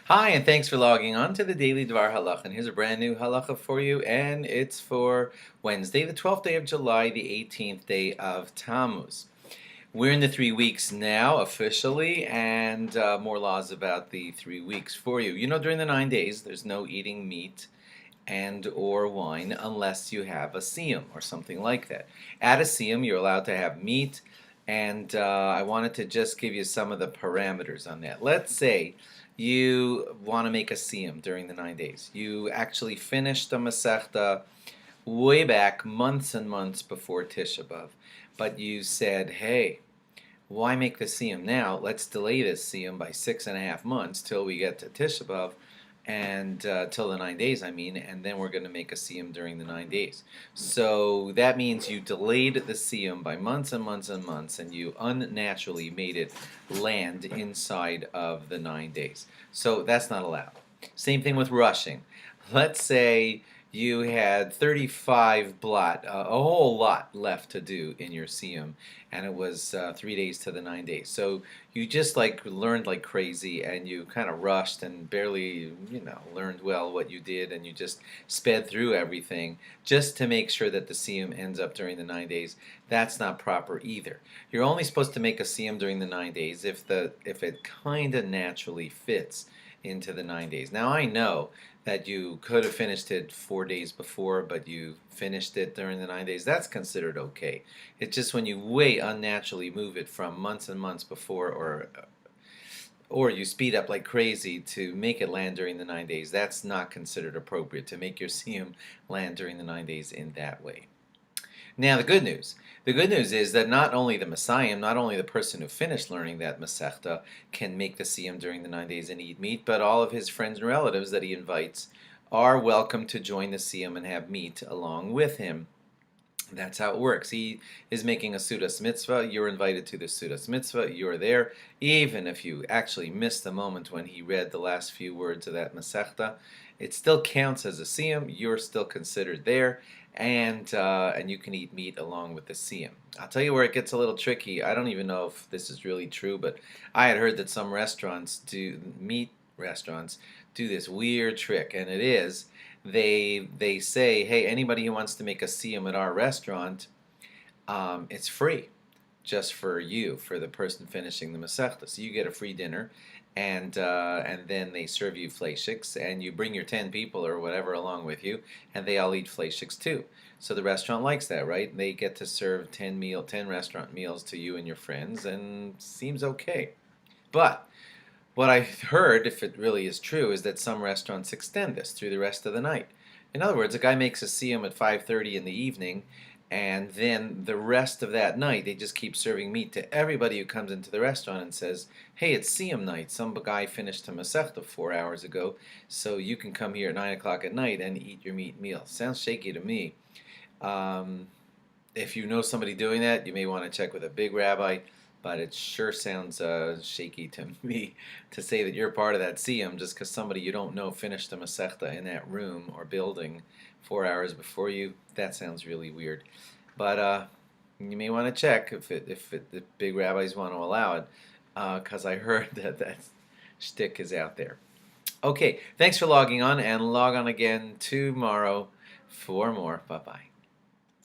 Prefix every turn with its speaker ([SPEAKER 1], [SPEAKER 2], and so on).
[SPEAKER 1] Hi, and thanks for logging on to the Daily DVAR Halacha. And here's a brand new halacha for you, and it's for Wednesday, the 12th day of July, the 18th day of Tamuz. We're in the 3 weeks now, officially, and more laws about the 3 weeks for you. You know, during the 9 days, there's no eating meat and or wine unless you have a siyum or something like that. At a siyum, you're allowed to have meat, and I wanted to just give you some of the parameters on that. Let's say you want to make a siyum during the 9 days. You actually finished the Mesechta way back, months and months before Tisha B'Av, but you said, hey, why make the siyum now? Let's delay this siyum by 6.5 months till we get to Tisha B'Av, and till the 9 days, I mean, and then we're going to make a siyum during the 9 days. So that means you delayed the siyum by months and months and months, and you unnaturally made it land inside of the 9 days. So that's not allowed. Same thing with rushing. Let's say you had 35 blot, a whole lot left to do in your siyum, and it was 3 days to the 9 days. So you just learned like crazy, and you kind of rushed and barely, learned well what you did, and you just sped through everything just to make sure that the siyum ends up during the 9 days. That's not proper either. You're only supposed to make a siyum during the 9 days if it kind of naturally fits into the 9 days. Now I know that you could have finished it 4 days before, but you finished it during the 9 days. That's considered okay. It's just when you way unnaturally move it from months and months before, or you speed up like crazy to make it land during the 9 days. That's not considered appropriate to make your siyum land during the 9 days in that way. Now the good news. The good news is that not only the Messiah, not only the person who finished learning that Mesechta can make the siyum during the 9 days and eat meat, but all of his friends and relatives that he invites are welcome to join the siyum and have meat along with him. That's how it works. He is making a Sudas Mitzvah. You're invited to the Sudas Mitzvah. You're there. Even if you actually missed the moment when he read the last few words of that Mesechta, it still counts as a siyum. You're still considered there, and you can eat meat along with the siyum. I'll tell you where it gets a little tricky. I don't even know if this is really true, but I had heard that some meat restaurants do this weird trick, and it is they say, hey, anybody who wants to make a siyum at our restaurant, it's free, just for you, for the person finishing the Mesechta. So you get a free dinner, and then they serve you fleishiks, and you bring your 10 people or whatever along with you, and they all eat fleishiks too. So the restaurant likes that, right? They get to serve 10 restaurant meals to you and your friends, and seems okay. But what I've heard, if it really is true, is that some restaurants extend this through the rest of the night. In other words, a guy makes a siyum at 5:30 in the evening, and then the rest of that night they just keep serving meat to everybody who comes into the restaurant and says, hey, it's siyum night. Some guy finished a Mesechta 4 hours ago, so you can come here at 9 o'clock at night and eat your meat meal. Sounds shaky to me. If you know somebody doing that, you may want to check with a big rabbi. But it sure sounds shaky to me to say that you're part of that siyum just because somebody you don't know finished the Mesechta in that room or building 4 hours before you. That sounds really weird. But you may want to check if the big rabbis want to allow it, because I heard that shtick is out there. Okay, thanks for logging on, and log on again tomorrow for more. Bye-bye.